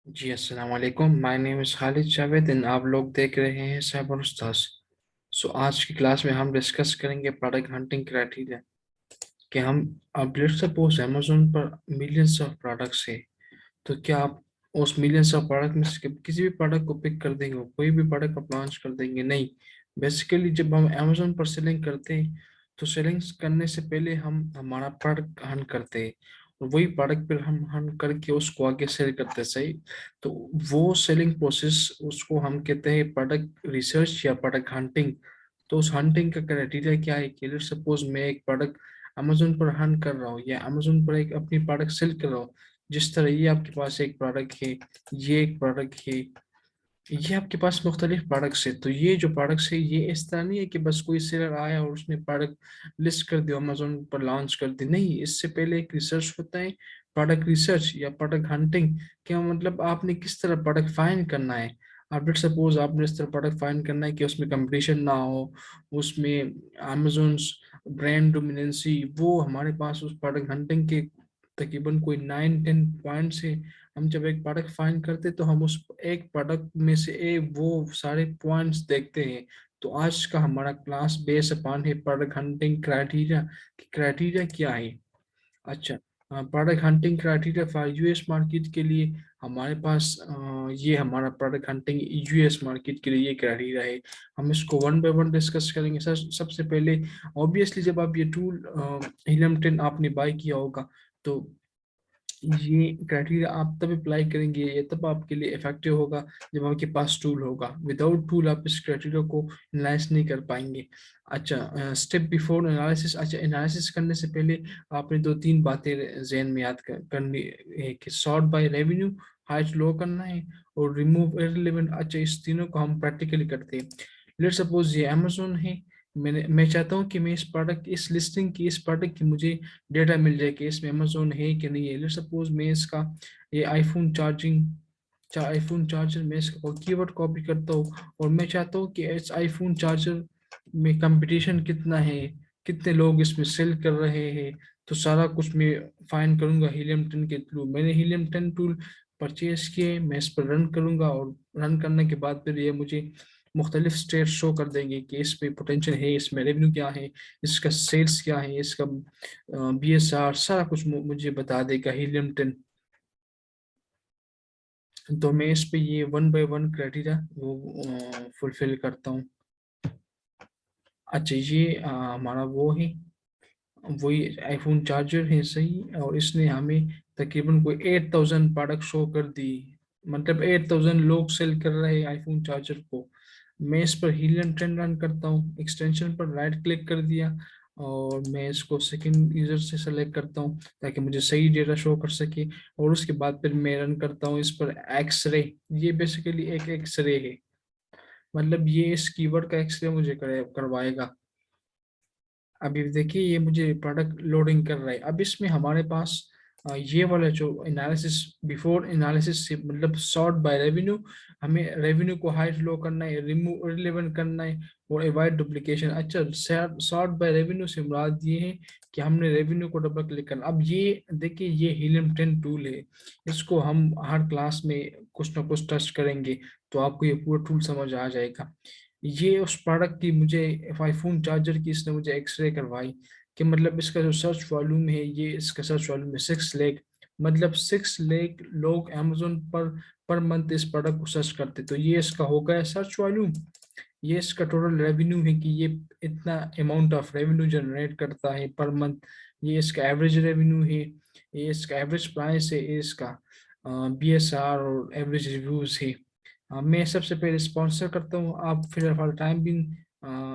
जी अस्सलाम वालेकुम। My name is Khalid Javed and आप लोग देख रहे हैं साइबर उस्ताद। सो आज की क्लास में हम डिस्कस करेंगे प्रोडक्ट हंटिंग क्राइटेरिया कि हम अब लेट्स सपोज अमेज़न पर मिलियंस ऑफ प्रोडक्ट्स है। तो क्या आप उस मिलियंस ऑफ प्रोडक्ट में से किसी भी प्रोडक्ट को पिक कर देंगे, कोई भी प्रोडक्ट आप लॉन्च कर देंगे? नहीं। बेसिकली जब हम अमेज़न पर सेलिंग करते हैं तो सेलिंग करने से पहले हम हमारा प्रोडक्ट हंट करते हैं और वही प्रोडक्ट फिर हम हंट करके उसको आगे सेल करते हैं। सही। तो वो सेलिंग प्रोसेस उसको हम कहते हैं प्रोडक्ट रिसर्च या प्रोडक्ट हंटिंग। तो उस हंटिंग का क्राइटेरिया क्या है कि लेट्स सपोज मैं एक प्रोडक्ट अमेज़न पर हंट कर रहा हूँ या अमेज़न पर एक अपनी प्रोडक्ट सेल कर रहा हूँ। जिस तरह ये आपके पास एक प्रोडक्ट है, ये एक प्रोडक्ट है, ये आपके पास मुख्तलिफ प्रोडक्ट्स है। तो ये जो प्रोडक्ट्स है ये इस तरह नहीं है कि बस कोई सेलर आया और उसने प्रोडक्ट लिस्ट कर दिया अमेजोन पर लॉन्च कर दी। नहीं, इससे पहले एक रिसर्च होता है, प्रोडक्ट रिसर्च या प्रोडक्ट हंटिंग। क्या मतलब आपने किस तरह प्रोडक्ट फाइंड करना है। आप लेट सपोज आपने इस तरह प्रोडक्ट फाइंड करना है कि उसमें कंपटीशन ना हो, उसमें अमेजोन ब्रांड डोमिनेंसी, वो हमारे पास उस प्रोडक्ट हंटिंग के तकरीबन कोई 9-10 पॉइंट्स है। हम जब एक प्रोडक्ट फाइंड करते तो हम उस एक प्रोडक्ट में से वो सारे पॉइंट्स देखते हैं। तो आज का हमारा क्लास बेस अपॉन है प्रोडक्ट हंटिंग क्राइटेरिया। क्राइटेरिया क्या है? अच्छा, product hunting criteria for US market के लिए हमारे पास ये हमारा प्रोडक्ट हंटिंग यूएस मार्केट के लिए ये क्राइटेरिया है। हम इसको वन बाय वन डिस्कस करेंगे। सर, सबसे पहले ऑब्वियसली जब आप ये टूल हीलियम 10 आपने बाय किया होगा तो ये क्राइटेरिया आप तब अप्लाई करेंगे, ये तब आपके लिए इफेक्टिव होगा जब आपके पास टूल होगा। विदाउट टूल आप इस क्राइटेरिया को एनालाइज नहीं कर पाएंगे। अच्छा, स्टेप बिफोर एनालिसिस। अच्छा, एनालिसिस करने से पहले आपने दो तीन बातें जहन में याद करनी है कि सॉर्ट बाय रेवेन्यू, हाइट लो करना है, और रिमूव इररिलेवेंट। अच्छा, इस तीनों को हम प्रैक्टिकली करते हैं। लेट सपोज ये अमेजोन है, मैं चाहता हूँ कि मैं इस प्रोडक्ट इस लिस्टिंग की इस प्रोडक्ट की मुझे डेटा मिल जाए कि इसमें अमेजोन है कि नहीं है। लेट सपोज मैं इसका ये आईफोन चार्जर मैं इसका कीवर्ड कॉपी करता हूँ और मैं चाहता हूँ कि इस आईफोन चार्जर में कंपटीशन कितना है, कितने लोग इसमें सेल कर रहे हैं। तो सारा कुछ मैं फाइंड करूंगा हीलियम 10 के थ्रू। मैंने हीलियम 10 टूल परचेज किए, मैं इस पर रन करूंगा और रन करने के बाद फिर ये मुझे मुख्तलिफ स्टेट शो कर देंगे कि इस पे पोटेंशियल है, इसमें रेवेन्यू क्या है, इसका सेल्स क्या है, इसका बीएसआर, सारा कुछ मुझे बता देगा हीलियम 10। तो मैं इस पे ये वन बाय वन क्राइटेरिया वो फुलफिल करता हूँ। अच्छा, ये हमारा वो है, वही आईफोन चार्जर है। सही। और इसने हमें तकरीबन कोई 8,000 प्रोडक्ट शो कर दी, मतलब 8,000 लोग सेल कर रहे हैं आईफोन चार्जर को। मैं इस पर हीलियम 10 रन करता हूँ, एक्सटेंशन पर राइट क्लिक कर दिया और मैं इसको सेकंड यूजर से सेलेक्ट करता हूँ ताकि मुझे सही डेटा शो कर सके। और उसके बाद फिर मैं रन करता हूँ इस पर एक्सरे। ये बेसिकली एक एक्सरे है, मतलब ये इस कीवर्ड का एक्सरे मुझे करवाएगा। अभी देखिए ये मुझे प्रोडक्ट लोडिंग कर रहा है। अब इसमें हमारे पास ये वाला जो एनालिसिस, बिफोर एनालिसिस से मतलब सॉर्ट बाय रेवेन्यू, हमें रेवेन्यू को हाइट लो करना है, रिमूव रिलेवेंट करना है और अवॉइड डुप्लीकेशन। अच्छा, सॉर्ट बाय रेवेन्यू से मुराद ये है कि हमने रेवेन्यू को डबल क्लिक करना। अब ये देखिए ये हीलियम 10 टूल है, इसको हम हर क्लास में कुछ ना कुछ टच करेंगे तो आपको ये पूरा टूल समझ आ जाएगा। ये उस प्रोडक्ट की मुझे आईफोन चार्जर की इसने मुझे एक्सरे करवाई कि मतलब इसका जो सर्च वॉल्यूम है, ये इसका सर्च वॉल्यूम है 6 लाख। मतलब 6 लाख लोग अमेजोन पर मंथ इस प्रोडक्ट को सर्च करते। तो ये इसका हो गया सर्च वॉल्यूम। ये इसका टोटल रेवेन्यू है कि ये इतना अमाउंट ऑफ रेवेन्यू जनरेट करता है पर मंथ। ये इसका एवरेज रेवेन्यू है, ये इसका एवरेज प्राइस है, ये इसका बीएसआर और एवरेज रिव्यूज है। मैं सबसे पहले स्पॉन्सर करता हूँ, आप फिलहाल टाइम भी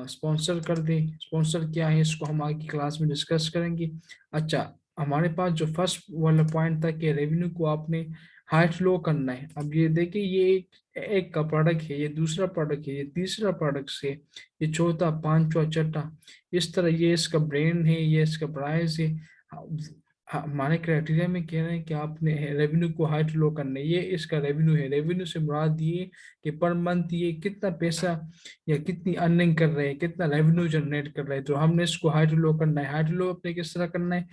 स्पॉन्सर कर दें। स्पॉन्सर क्या है इसको हम आगे की क्लास में डिस्कस करेंगे। अच्छा, हमारे पास जो फर्स्ट वाला पॉइंट था कि रेवेन्यू को आपने हाइट लो करना है। अब ये देखिए ये एक का प्रोडक्ट है, ये दूसरा प्रोडक्ट है, ये तीसरा प्रोडक्ट है, ये चौथा, पांचवा, छठा, इस तरह ये इसका ब्रांड है, ये इसका प्राइस है। हमारे क्राइटेरिया में कह रहे हैं कि आपने रेवेन्यू को हाइट लो करना है। ये इसका रेवेन्यू है। रेवेन्यू से मुराद ये कि पर मंथ ये कितना पैसा या कितनी अर्निंग कर रहे हैं, कितना रेवेन्यू जनरेट कर रहे हैं। तो हमने इसको हाइट लो करना है। हाइट लो अपने किस तरह करना है,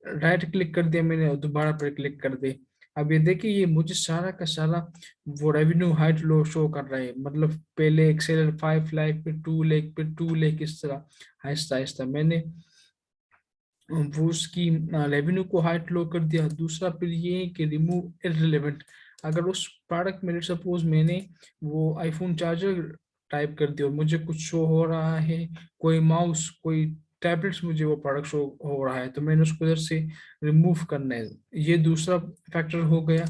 राइट क्लिक कर दिया मैंने और दोबारा पर क्लिक कर दे। अब ये देखिए, ये मुझे सारा का सारा वो रेवेन्यू हाइट लो शो कर रहा है, मतलब पहले एक सेलर 5 लाख, फिर 2 लाख, फिर 2 लाख, इस तरह आहिस्ता आहिस्ता मैंने वो उसकी रेवेन्यू को हाइट लो कर दिया। दूसरा फिर ये है कि रिमूव इररिलेवेंट। अगर उस प्रोडक्ट में सपोज मैंने वो आईफोन चार्जर टाइप कर दिया और मुझे कुछ शो हो रहा है, कोई माउस, कोई टैबलेट्स, मुझे वो प्रोडक्ट शो हो रहा है, तो मैंने उसको इधर से रिमूव करना है। ये दूसरा फैक्टर हो गया।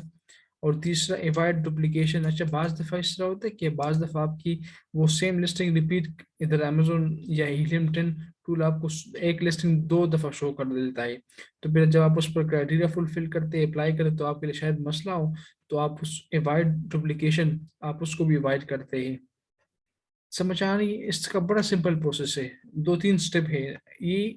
और तीसरा एवॉइड डुप्लीकेशन। अच्छा, बाज दफ़ा इस तरह होता है कि बाज दफ़ा आपकी वो सेम लिस्टिंग रिपीट, इधर अमेजोन या हीलियम 10 टूल आपको एक लिस्टिंग 2 दफ़ा शो कर देता है। तो फिर जब आप उस पर क्राइटेरिया फुलफिल करते अप्लाई करें तो आपके लिए शायद मसला हो, तो आप उस एवॉइड डुप्लीकेशन आप उसको भी अवॉइड करते हैं। समझ आ रही है? इसका बड़ा सिंपल प्रोसेस है, 2-3 स्टेप है ये।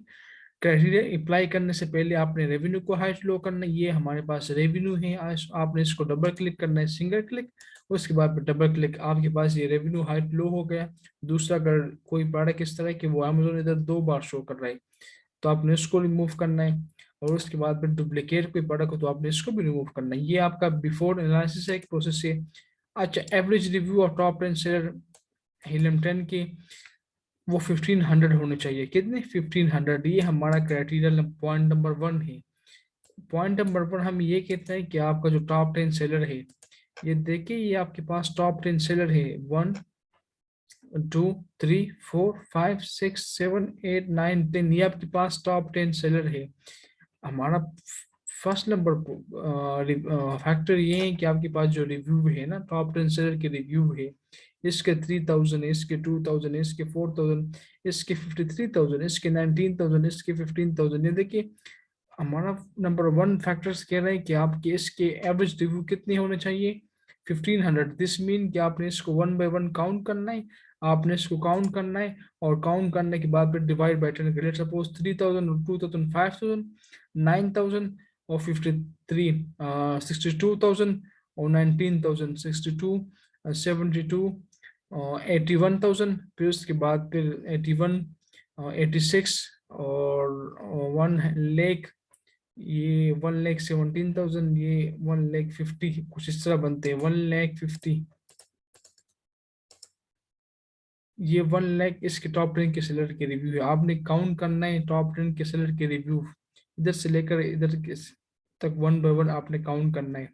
क्राइटेरिया अप्लाई करने से पहले आपने रेवेन्यू को हाइट लो करना है। ये हमारे पास रेवेन्यू है, आज आपने इसको डबल क्लिक करना है, सिंगल क्लिक। उसके बाद डबल क्लिक, आपके पास ये रेवेन्यू हाइट लो हो गया। दूसरा, अगर कोई प्रोडक्ट इस तरह है कि वो अमेजोन इधर 2 बार शो कर रहा है, तो आपने इसको रिमूव करना है। और उसके बाद फिर डुप्लीकेट कोई प्रोडक्ट हो तो आपने इसको भी रिमूव करना है। ये आपका बिफोर एनालिसिस है, एक प्रोसेस है। अच्छा, एवरेज रिव्यू और टॉप 10 सेलर हीलियम 10 के वो 1500 होने चाहिए। कितने? 1500। ये हमारा क्राइटेरिया पॉइंट नंबर 1 है। पॉइंट नंबर 1 हम ये कहते हैं कि आपका जो टॉप 10 सेलर है, ये देखिए, ये आपके पास टॉप 10 सेलर है, 1, 2, 3, 4, 5, 6, 7, 8, 9, 10। ये आपके पास टॉप 10 सेलर है। हमारा फर्स्ट नंबर फैक्टर ये है कि आपके पास जो रिव्यू है ना, टॉप 10 सेलर के रिव्यू है, इसके 3000, इसके 2000, इसके 4000, इसके 53,000, इसके 19,000, इसके 15,000। ये देखिए, हमारा नंबर 1 फैक्टर्स कह रहे हैं कि आपके इसके एवरेज रिव्यू कितने होने चाहिए? 1500। दिस मीन कि आपने इसको 1 बाय 1 काउंट करना है। आपने इसको काउंट करना है, और काउंट करने के बाद फिर डिवाइड बाय 10 करें। सपोज 3000 और 2000, 5000, 9000 और 53, 62,000 और 19,000, 62, 72, 81,000, फिर उसके बाद फिर 81, 86 और 1 लाख। ये 1,17,000, ये 1,50,000, कुछ इस तरह बनते हैं, 1,50,000। ये 1 लाख इसके टॉप 10 के सेलर के रिव्यू है। आपने काउंट करना है टॉप 10 के सेलर के रिव्यू, इधर से लेकर इधर के तक 1 बाय 1 आपने काउंट करना है।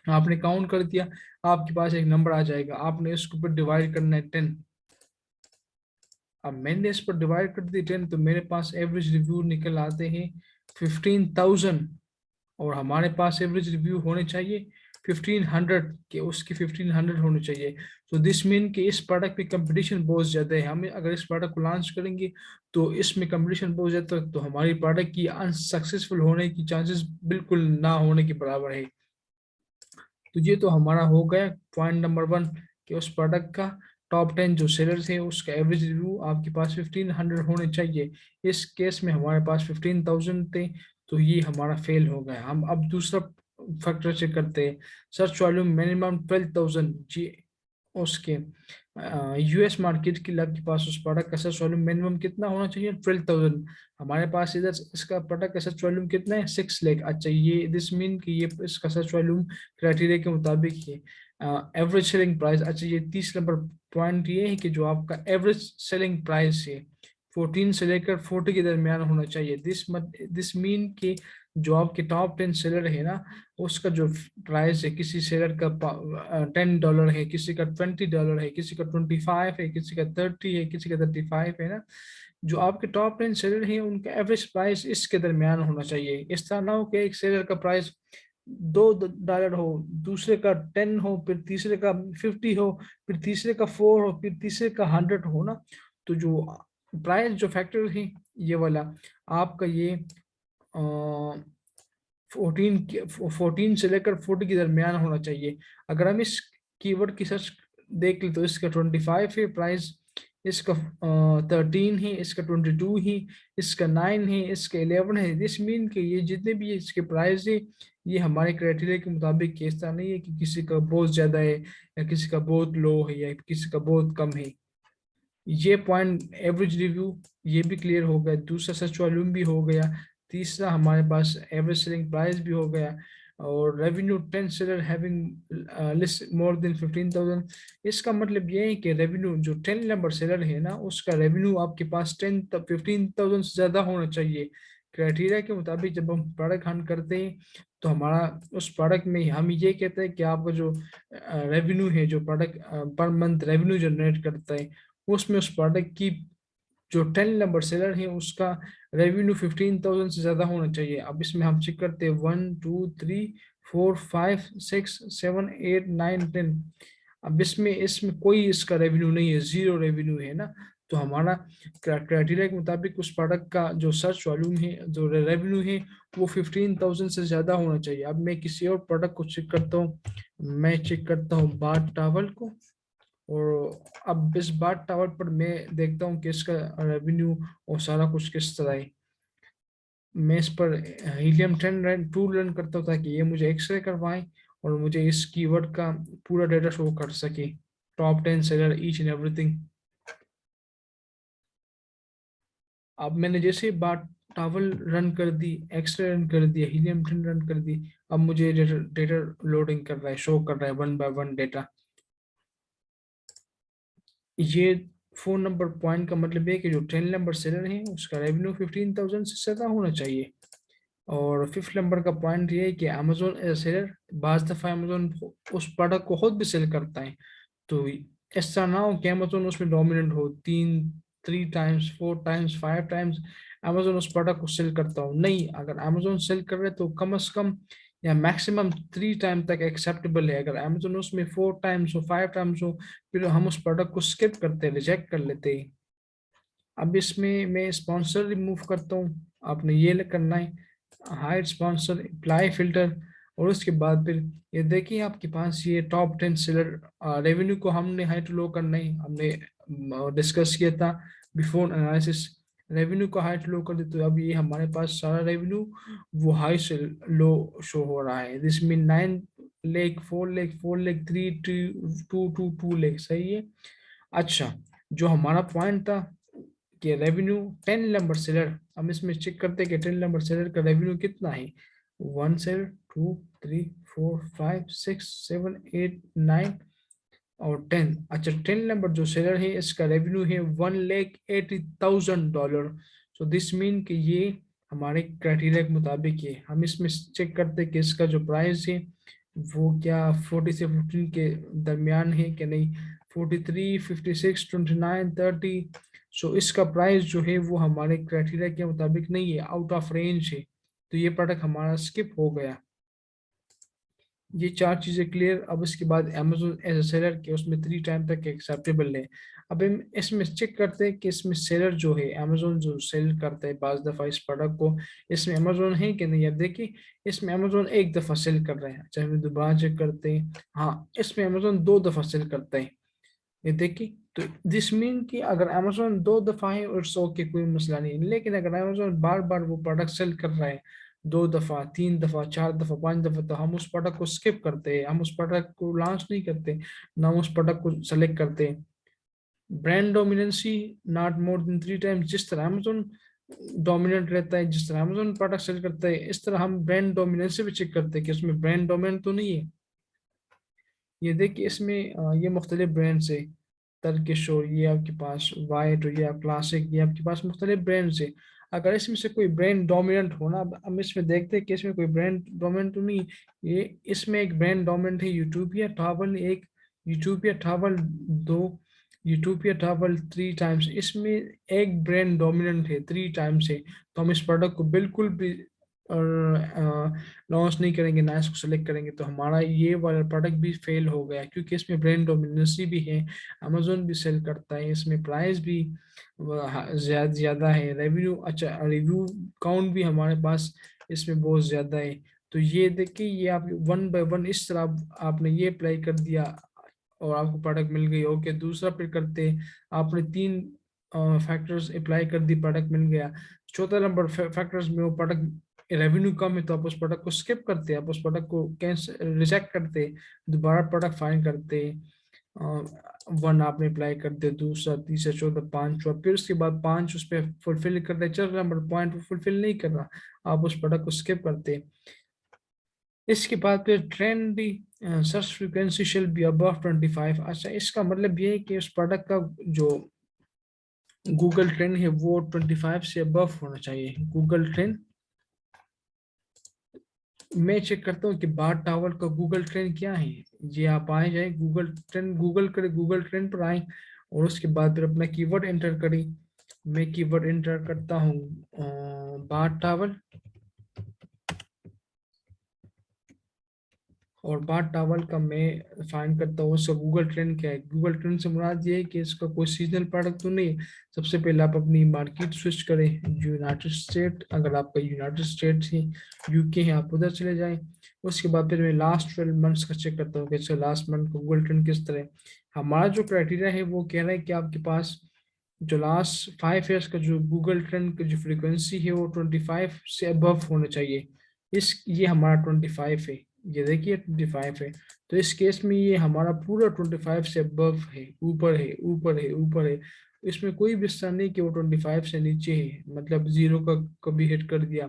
आपने काउंट कर दिया, आपके पास एक नंबर आ जाएगा, आपने इसको ऊपर डिवाइड करना है 10। अब मैंने इस पर डिवाइड कर दी 10, तो मेरे पास एवरेज रिव्यू निकल आते हैं 15,000। और हमारे पास एवरेज रिव्यू होने चाहिए 1500 के, उसके 1500 होने चाहिए। तो दिस मीन कि इस प्रोडक्ट पे कंपटीशन बहुत ज़्यादा है। हमें अगर इस प्रोडक्ट को लॉन्च करेंगे तो इसमें कंपटीशन बहुत ज़्यादा है, तो हमारी प्रोडक्ट की अनसक्सेसफुल होने की चांसेस बिल्कुल ना होने के बराबर है। तो ये तो हमारा हो गया पॉइंट नंबर 1 कि उस प्रोडक्ट का टॉप 10 जो सेलर्स है उसका एवरेज रिव्यू आपके पास 1500 होने चाहिए। इस केस में हमारे पास 15,000 थे, तो ये हमारा फेल हो गया। हम अब दूसरा फैक्टर चेक करते हैं। सर्च वॉल्यूम मिनिमम 12,000 जी। उसके यूएस मार्केट के लिए आपके पास उस प्रोडक्ट का सर्च वॉल्यूम मिनिमम कितना होना चाहिए? 12,000। हमारे पास इधर इसका प्रोडक्ट का सर्च वॉल्यूम कितना है? 6 लाख। अच्छा, ये दिस मीन कि ये इसका सर्च वॉल्यूम क्राइटेरिया के मुताबिक है। Average selling price. अच्छा, ये 30 नंबर पॉइंट ये है कि जो आपका एवरेज सेलिंग प्राइस है 14 से लेकर 40 के दरमियान होना चाहिए। दिस मीन कि जो आपके टॉप 10 सेलर है ना, उसका जो प्राइस है, किसी सेलर का $10 है, किसी का $20 है, किसी का 25 है, किसी का 30 है, किसी का 35 है ना, जो आपके टॉप 10 सेलर हैं उनका एवरेज प्राइस इसके दरमियान होना चाहिए। इस तरह ना हो कि एक सेलर का प्राइस $2 हो, दूसरे का 10 हो, फिर तीसरे का 50 हो, फिर तीसरे का 4 हो, फिर तीसरे का 100 हो ना। तो जो प्राइस जो फैक्टर है ये वाला आपका ये 14 से लेकर 40 के दरमियान होना चाहिए। अगर हम इस कीवर्ड की सर्च देख ले तो इसका 25 है प्राइस, इसका 13 है, इसका 22 है, इसका 9 है, इसका 11 है। दिस मीन कि ये जितने भी इसके प्राइस है ये हमारे क्राइटेरिया के मुताबिक केसता नहीं है कि किसी का बहुत ज़्यादा है या किसी का बहुत लो है या किसी का बहुत कम है। ये पॉइंट एवरेज रिव्यू ये भी क्लियर हो गया। दूसरा सर्च वॉल्यूम भी हो गया। तीसरा हमारे पास एवरेज सेलिंग प्राइस भी हो गया। और revenue 10 seller having list more than 15,000। इसका मतलब ये है कि रेवेन्यू जो 10 नंबर सेलर है ना, उसका रेवेन्यू आपके पास 15,000 से ज्यादा होना चाहिए। क्राइटेरिया के मुताबिक जब हम प्रोडक्ट हंट करते हैं तो हमारा उस प्रोडक्ट में हम ये कहते हैं कि आपका जो रेवेन्यू है, जो product per month revenue generate करता है, उसमें उस प्रोडक्ट की जो 10 नंबर सेलर है उसका रेवेन्यू 15,000 से ज्यादा होना चाहिए। अब इसमें हम चेक करते हैं 1 2 3 4 5 6 7 8 9 10। अब इसमें इसमें कोई इसका रेवेन्यू नहीं है, जीरो रेवेन्यू है ना। तो हमारा क्राइटेरिया के मुताबिक उस प्रोडक्ट का जो सर्च वॉल्यूम है, जो रेवेन्यू है, वो 15,000 से ज्यादा होना चाहिए। अब मैं किसी और प्रोडक्ट को चेक करता हूँ। मैं चेक करता हूँ बाथ टावल को, और अब इस बाथ टावर पर मैं देखता हूँ कि इसका रेवेन्यू और सारा कुछ किस तरह है। मैं इस पर हीलियम 10 टू रन करता हूँ ताकि ये मुझे एक्सरे करवाएं और मुझे इस कीवर्ड का पूरा डेटा शो कर सके, top 10 seller each and everything. अब मैंने जैसे बाथ टावल रन कर दी, एक्सरे रन कर दिया, हीलियम 10 रन कर दी, अब मुझे डेटा डेटा लोडिंग कर रहा है, शो कर रहा है वन बाय वन डेटा। ये 4 नंबर पॉइंट का मतलब है कि जो 10 नंबर सेलर है उसका रेवेन्यू 15,000 से ज्यादा होना चाहिए। और 5th नंबर का पॉइंट ये है कि अमेजोन एज सेलर, बाज दफा अमेजोन उस प्रोडक्ट को खुद भी सेल करता है। तो ऐसा ना हो कि अमेजोन उसमें डोमिनेंट हो, 3 टाइम्स 4 टाइम्स 5 टाइम्स अमेजोन उस प्रोडक्ट को सेल करता हो। नहीं, अगर अमेजोन सेल कर रहे तो कम से कम या मैक्सिमम 3 टाइम तक एक्सेप्टेबल है। अगर अमेजोन उसमें 4 टाइम्स हो 5 टाइम्स हो, फिर हम उस प्रोडक्ट को स्किप करते हैं, रिजेक्ट कर लेते हैं। अब इसमें मैं स्पॉन्सर रिमूव करता हूँ, आपने ये करना है, हाइड स्पॉन्सर, अप्लाई फिल्टर। और उसके बाद फिर ये देखिए आपके पास ये टॉप 10 सेलर रेवेन्यू को हमने हाई टू लो करना है, हमने डिस्कस किया था बिफोर एनालिसिस। रेवेन्यू को हाई टू लो कर दे तो अब ये हमारे पास सारा रेवेन्यू वो हाई से लो शो हो रहा है। दिस मीन 9 लाख 4 लाख 4 लाख 3 2 2 2 लाख, सही है। अच्छा, जो हमारा पॉइंट था कि रेवेन्यू 10 नंबर सेलर, हम इसमें चेक करते हैं कि 10 नंबर सेलर का रेवेन्यू कितना है। 1 सेलर 2 3 4 5 6 7 8 9 और 10। अच्छा, 10 नंबर जो सेलर है इसका रेवेन्यू है $180,000। सो दिस मीन कि ये हमारे क्राइटेरिया के मुताबिक है। हम इसमें चेक करते हैं कि इसका जो प्राइस है वो क्या 40 से 15 के दरमियान है कि नहीं, 43 56 29 30। सो इसका प्राइस जो है वो हमारे क्राइटेरिया के मुताबिक नहीं है, आउट ऑफ रेंज है। तो ये प्रोडक्ट हमारा स्किप हो गया। ये 4 चीजें क्लियर। अब इसके बाद अमेजोन एज ए सेलर के उसमें 3 टाइम तक एक्सेप्टेबल है। अब हम इसमें चेक करते हैं कि इसमें सेलर जो है अमेजोन जो सेल करता है बाज दफा इस प्रोडक्ट को, इसमें अमेजोन है कि नहीं। अब देखिए इसमें अमेजोन एक दफा सेल कर रहे हैं। अच्छा, हम दोबारा चेक करते हैं, हाँ इसमें अमेजोन 2 दफा सेल करता है। ये देखिए, तो दिस मीन कि अगर अमेजोन 2 दफा है और 100 के कोई मसला नहीं है, लेकिन अगर अमेजोन बार बार वो प्रोडक्ट सेल कर रहा है 2 दफा 3 दफा 4 दफा 5 दफा, तो हम उस प्रोडक्ट को स्किप करते हैं, हम उस प्रोडक्ट को लॉन्च नहीं करते, ना हम उस प्रोडक्ट को सेलेक्ट करते हैं। Brand dominancy not more then 3 times, जिस तरह अमेजोन डोमिनेंट रहता है, जिस तरह अमेजोन प्रोडक्ट सेल करता है, इस तरह हम ब्रांड डोमिनेंसी भी चेक करते हैं कि उसमें ब्रांड डोमिनेंट तो नहीं है। ये देखिए इसमें ये मुख्तलिफ ब्रांड्स है, टर्किश हो, ये आपके पास वाइट हो, ये आप क्लासिक, ये आपके पास मुख्तलिफ ब्रांड्स है। अगर इसमें से कोई ब्रांड डोमिनेंट हो ना, अब हम इसमें देखते हैं कि इसमें कोई ब्रांड डोमिनेंट तो नहीं। ये इसमें एक ब्रांड डोमिनेंट है यूटोपिया टावल, एक यूटोपिया टावल, दो यूटोपिया टावल 3 टाइम्स, इसमें एक ब्रांड डोमिनेंट है 3 टाइम्स है। तो हम इस प्रोडक्ट को बिल्कुल भी और लॉन्च नहीं करेंगे, ना इसको सेलेक्ट करेंगे। तो हमारा ये वाला प्रोडक्ट भी फेल हो गया, क्योंकि इसमें ब्रांड डोमिनेंसी भी है, अमेजोन भी सेल करता है, इसमें प्राइस भी ज्यादा ज्यादा है, रेवेन्यू अच्छा रिव्यू काउंट भी हमारे पास इसमें बहुत ज्यादा है। तो ये देखिए, ये आप वन बाय वन इस तरह आपने ये अप्लाई कर दिया और आपको प्रोडक्ट मिल गई। ओके, दूसरा फिर करते, आपने 3 फैक्टर्स अप्लाई कर दी, प्रोडक्ट मिल गया। चौथा नंबर फैक्टर्स में वो प्रोडक्ट रेवेन्यू कम है, तो आप उस प्रोडक्ट को स्किप करते हैं, आप उस प्रोडक्ट को कैंसिल रिजेक्ट करते हैं, दोबारा प्रोडक्ट फाइंड करते हैं। 1 आपने अप्लाई कर दिया, दूसरा तीसरा चौथा पांचवा, फिर उसके बाद 5 उस पर फुलफिल कर रहे, 4 नंबर पॉइंट फुलफिल नहीं कर रहा, आप उस प्रोडक्ट को स्किप करते हैं। इसके बाद फिर trendy search frequency shall be above 25। अच्छा, इसका मतलब ये है कि उस प्रोडक्ट का जो गूगल ट्रेंड है वो 25 से अबव होना चाहिए। गूगल ट्रेंड मैं चेक करता हूँ कि बार टावर का गूगल ट्रेंड क्या है। ये आप आए जाए गूगल ट्रेंड, गूगल करें, गूगल ट्रेंड पर आए और उसके बाद फिर अपना कीवर्ड एंटर करें। मैं कीवर्ड एंटर करता हूँ बार टावर, और बार टावल का मैं फाइंड करता हूँ उसका गूगल ट्रेंड क्या है। गूगल ट्रेंड से मुराद ये है कि इसका कोई सीजनल प्रोडक्ट तो नहीं है। सबसे पहले आप अपनी मार्केट स्विच करें यूनाइटेड स्टेट, अगर आपका यूनाइटेड स्टेट है, यूके है, आप उधर चले जाएं। उसके बाद फिर मैं लास्ट 12 मंथ्स का चेक करता हूँ कि अच्छा लास्ट मंथ का गूगल ट्रेंड किस तरह है। हमारा जो क्राइटेरिया है वो कह रहा है कि आपके पास जो लास्ट 5 ईयर्स का जो गूगल ट्रेंड की जो फ्रीक्वेंसी है वो 25 से अबव होना चाहिए। ये हमारा 25 है, ये देखिए 25 है। तो इस केस में ये हमारा पूरा 25 से अबव है, ऊपर है, ऊपर है, ऊपर है। इसमें कोई भी स्थान नहीं कि वो 25 से नीचे है, मतलब जीरो का कभी हिट कर दिया,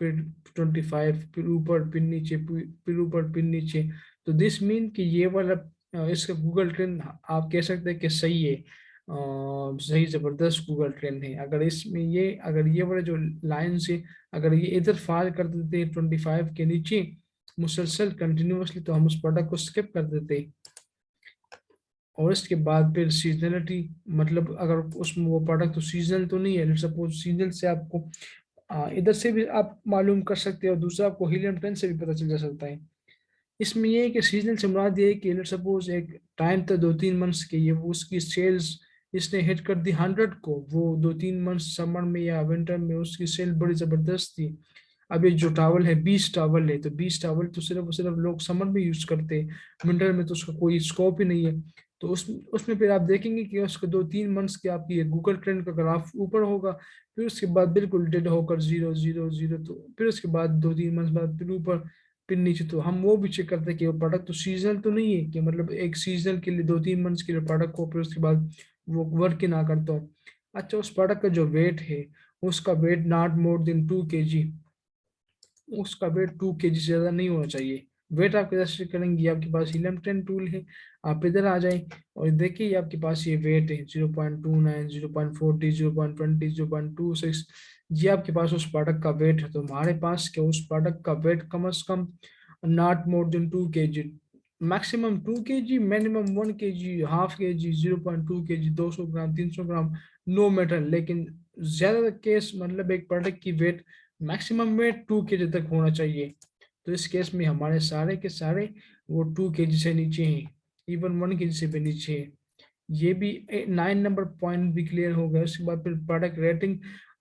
फिर 25, फिर ऊपर, फिर नीचे, फिर ऊपर, फिर नीचे। तो दिस मीन कि ये वाला इसका गूगल ट्रेंड आप कह सकते हैं कि सही है, सही जबरदस्त गूगल ट्रेंड है। अगर इसमें ये, अगर ये वाला जो लाइन से अगर ये इधर फाल कर देते 25 के नीचे मुसलसल कंटिन्यूअसली, तो हम उस प्रोडक्ट को स्किप कर देते। और इसके बाद फिर सीजनलिटी, मतलब अगर उसमें वो प्रोडक्ट तो सीजनल तो नहीं है, सपोज सीजनल से आपको इधर से भी आप मालूम कर सकते हो, दूसरा आपको हीलियम ट्रेंड से भी पता चल जा सकता है। इसमें ये है कि सीजनल से मुराद ये है कि सपोज एक टाइम था 2-3 मंथ्स के, ये वो उसकी सेल्स इसने हिट कर दी 100 को, वो 2-3 मंथ्स समर में या विंटर में उसकी सेल बड़ी जबरदस्त थी। अब ये जो टावल है 20 टावल है, तो 20 टावल तो सिर्फ और सिर्फ लोग समर में यूज करते हैं, विंटर में तो उसका कोई स्कोप ही नहीं है। तो उसमें फिर आप देखेंगे कि उसके 2-3 मंथ्स के आपकी गूगल ट्रेंड का ग्राफ ऊपर होगा, फिर उसके बाद बिल्कुल डेड होकर 0 0 0, तो फिर उसके बाद 2-3 मंथ्स बाद फिर ऊपर, फिर नीचे। तो हम वो भी चेक करते हैं कि वो प्रोडक्ट तो सीजनल तो नहीं है, कि मतलब एक सीजनल के लिए 2-3 मंथ्स के लिए प्रोडक्ट हो, फिर उसके बाद वो वर्क ही ना करता हो। अच्छा, उस प्रोडक्ट का जो वेट है, उसका weight not more than 2 kg, उसका वेट 2 kg से ज्यादा नहीं होना चाहिए। वेट आप कैसे करेंगे, आपके पास हीलियम 10 टूल है, आप इधर आ जाए और देखिए आपके पास ये वेट है 0.29, 0.40, 0.20, 0.26। ये आपके पास उस प्रोडक्ट का वेट है। तो हमारे पास क्या उस प्रोडक्ट का वेट कम से कम not more than 2 kg, maximum 2 kg, minimum 1 kg, ½ kg, 0.2 kg, 200 gram, 300 gram, no matter. लेकिन ज्यादा केस मतलब एक प्रोडक्ट की वेट मैक्सिमम में 2 kg तक होना चाहिए। तो इस केस में हमारे सारे के सारे वो 2 kg से नीचे हैं, इवन 1 kg से भी नीचे है। ये भी 9 नंबर पॉइंट भी क्लियर हो गया। उसके बाद फिर प्रोडक्ट रेटिंग,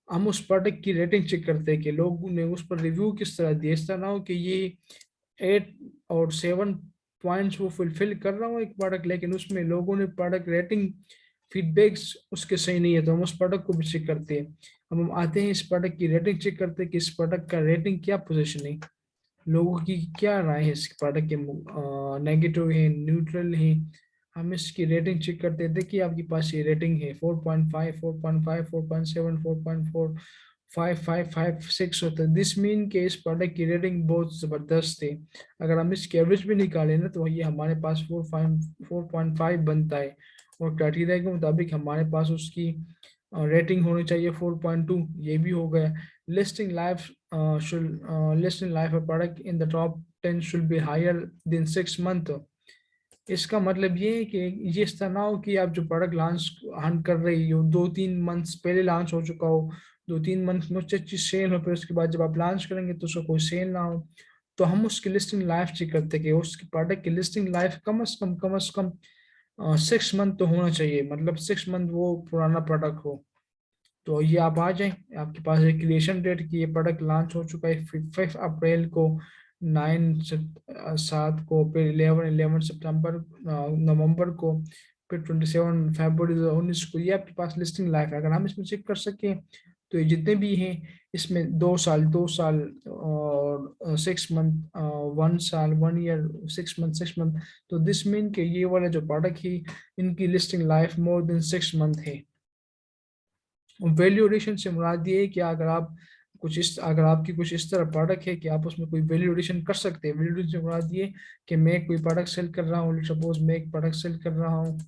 हम उस प्रोडक्ट की रेटिंग चेक करते हैं कि लोगों ने उस पर रिव्यू किस तरह दिया। इस तरह ना हो कि ये 8 और 7 पॉइंट्स वो फुलफिल कर रहा हूँ एक प्रोडक्ट, लेकिन उसमें लोगों ने प्रोडक्ट रेटिंग फीडबैक्स उसके सही नहीं है, तो हम उस प्रोडक्ट को भी चेक करते हैं। हम आते हैं इस प्रोडक्ट की रेटिंग चेक करते हैं कि इस प्रोडक्ट का रेटिंग क्या पोजीशन है, लोगों की क्या राय है इस प्रोडक्ट के, नेगेटिव है, न्यूट्रल है। हम इसकी रेटिंग चेक करते हैं। देखिए आपके पास ये रेटिंग है 4.5, 4.5, 4.7, 4.4, 5, 5, 5, 6 होता है। दिस मीन के इस प्रोडक्ट की रेटिंग बहुत जबरदस्त है। अगर हम इसकी एवरेज भी निकालें ना, तो ये हमारे पास 4.5 बनता है। और क्राइटेरिया के मुताबिक हमारे पास उसकी रेटिंग होनी चाहिए 4.2, ये भी हो गया। Listing life listing life a product in the top 10 should be higher than 6 month। इसका मतलब ये है कि ये इस तरह ना हो कि आप जो प्रोडक्ट लॉन्च हंट कर रही हो 2-3 मंथ्स पहले लॉन्च हो चुका हो, 2-3 मंथ में उससे अच्छी सेल हो, फिर उसके बाद जब आप लॉन्च करेंगे तो उसका कोई सेल ना हो। तो हम उसकी लिस्टिंग लाइफ चेक करते हैं कि उसकी प्रोडक्ट की लिस्टिंग लाइफ कम से कम 6 मंथ तो होना चाहिए, मतलब 6 मंथ वो पुराना प्रोडक्ट हो। तो ये आप आ जाएं, आपके पास एक क्रिएशन डेट की, ये प्रोडक्ट लॉन्च हो चुका है 5 अप्रैल को, 9 7 को, फिर 11 सितंबर नवंबर को, फिर 27 फरवरी 2019 को। ये आपके पास लिस्टिंग लाइफ है। अगर हम इसमें चेक कर सकें तो ये जितने भी हैं इसमें 2 साल, 2 साल और 6 मंथ, 1 साल, 1 ईयर, 6 मंथ, 6 मंथ। तो दिस मीन के ये वाला जो प्रोडक्ट है इनकी listing life more than 6 month है। वैल्यू एडिशन से मुराद ये है कि अगर आप कुछ इस, अगर आपकी कुछ इस तरह प्रोडक्ट है कि आप उसमें कोई वैल्यू एडिशन कर सकते हैं। वैल्यू एडिशन बना दिए कि मैं कोई प्रोडक्ट सेल कर रहा हूँ, सपोज मैं एक प्रोडक्ट सेल कर रहा हूँ,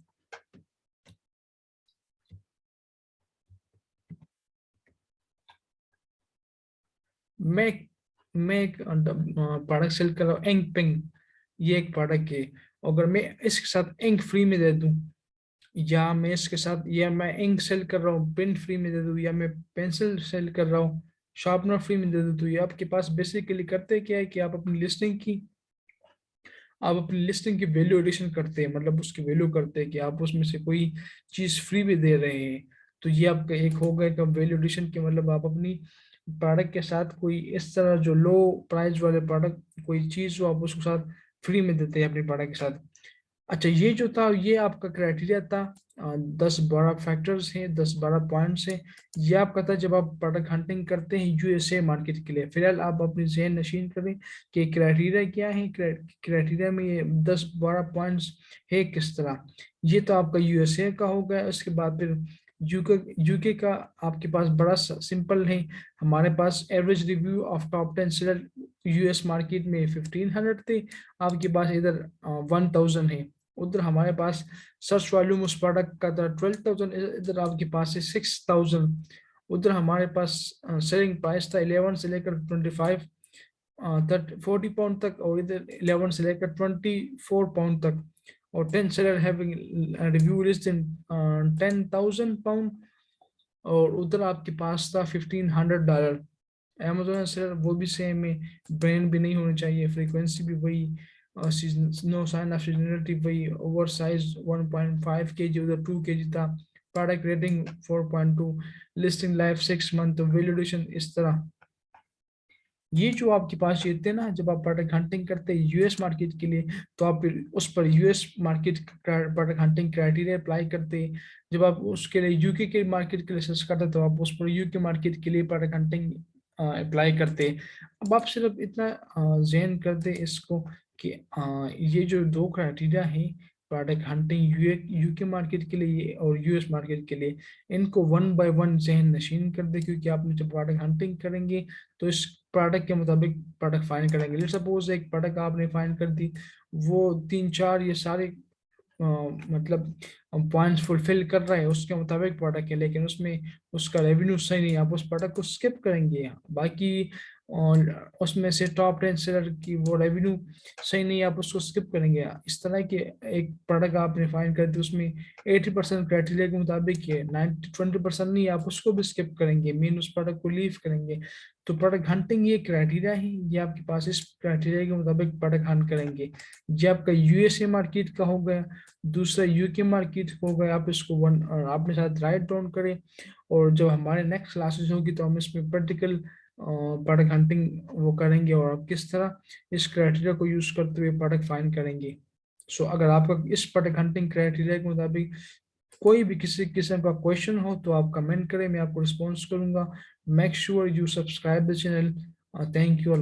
मैं मैं एक प्रोडक्ट सेल कर रहा हूँ, इंक पेन, ये एक प्रोडक्ट है। अगर मैं इसके साथ इंक फ्री में दे दूं, या मैं इसके साथ, या मैं इंक सेल कर रहा हूँ पेन फ्री में दे दूं, या मैं पेंसिल सेल कर रहा हूँ शार्पनर फ्री में दे दूं, तो ये आपके पास बेसिकली करते क्या है कि आप अपनी लिस्टिंग की वैल्यू एडिशन करते हैं, मतलब उसकी वैल्यू करते हैं कि आप उसमें से कोई चीज फ्री भी दे रहे हैं। तो ये आपका एक हो गया कि वैल्यू एडिशन के मतलब आप अपनी प्रोडक्ट के साथ कोई इस तरह जो लो प्राइस वाले प्रोडक्ट, कोई चीज जो आप उसके साथ फ्री में देते हैं अपने प्रोडक्ट के साथ। अच्छा, ये जो था ये आपका क्राइटेरिया था। 10-12 फैक्टर्स हैं, 10-12 पॉइंट्स हैं। ये आपका था जब आप प्रोडक्ट हंटिंग करते हैं यूएसए मार्केट के लिए। फिलहाल आप अपनी जहन नशीन करें कि क्राइटेरिया क्या है, क्राइटेरिया में ये 10-12 पॉइंट्स है किस तरह। ये तो आपका यूएसए का हो गया। उसके बाद फिर यूके यूके का आपके पास बड़ा सिंपल है। हमारे पास average review of top 10 seller US market में 1500 थे, आपके पास इधर 1000 है। उधर हमारे पास सर्च वॉल्यूम उस प्रोडक्ट का था 12,000, इधर आपके पास है 6,000। उधर हमारे पास सेलिंग प्राइस था 11 से लेकर 25 40 पाउंड तक, और इधर 11 से लेकर 24 पाउंड तक। और 10 सेलर हैविंग रिव्यू लिस्ट इन 10,000 पाउंड, और उधर आपके पास था $1,500। अमेजोन सेलर वो भी सेम है, ब्रांड भी नहीं होनी चाहिए, फ्रीक्वेंसी भी वही, नो साइन ऑफ सीजनलिटी वही, ओवर साइज 1.5 kg, उधर 2 kg था। Product rating 4.2, listing life 6 month, valuation इस तरह। ये जो आपके पास ये थे ना, जब आप प्रोडक्ट हंटिंग करते हैं यूएस मार्केट के लिए, तो आप फिर उस पर US market product hunting criteria apply करते हैं। जब आप उसके लिए यूके के मार्केट के लिए सर्च करते हैं, तो आप उस पर यूके मार्केट के लिए प्रोडक्ट हंटिंग अप्लाई करते हैं। अब आप सिर्फ इतना जहन कर दे इसको कि ये जो दो क्राइटेरिया हैं प्रोडक्ट हंटिंग यूके मार्केट के लिए और यूएस मार्केट के लिए, इनको वन बाय वन जहन नशीन कर दे, क्योंकि आप जब प्रोडक्ट हंटिंग करेंगे तो इस प्रोडक्ट के मुताबिक प्रोडक्ट फाइंड करेंगे। लेट्स सपोज एक प्रोडक्ट आपने फाइंड कर दी, वो 3-4 ये सारे मतलब पॉइंट्स फुलफिल कर रहे हैं, उसके मुताबिक प्रोडक्ट है, लेकिन उसमें उसका रेवेन्यू सही नहीं, आप उस प्रोडक्ट को स्किप करेंगे। बाकी और उसमें से टॉप 10 सेलर की वो रेवेन्यू सही नहीं, आप उसको स्किप करेंगे। इस तरह के एक प्रोडक्ट आपने फाइंड कर दी, उसमें 80% क्राइटेरिया के मुताबिक है, 20% नहीं, आप उसको भी स्किप करेंगे, मीन उस प्रोडक्ट को लीव करेंगे। तो प्रोडक्ट हंटिंग ये क्राइटेरिया है, ये आपके पास इस क्राइटेरिया के मुताबिक प्रोडक्ट हंट करेंगे। ये आपका यूएसए मार्केट का हो गया। दूसरा यूके मार्केट हो गया। आप इसको वन आपने शायद राइट डाउन करें, और जब हमारे नेक्स्ट क्लासेस होगी तो हम इसमें प्रैक्टिकल प्रोडक्ट हंटिंग वो करेंगे, और आप किस तरह इस क्राइटेरिया को यूज करते हुए प्रोडक्ट फाइंड करेंगे। सो अगर आपका इस प्रोडक्ट हंटिंग क्राइटेरिया के मुताबिक कोई भी किसी किस्म का क्वेश्चन हो, तो आप कमेंट करें, मैं आपको रिस्पॉन्स करूंगा। Make sure you subscribe the channel. Thank you.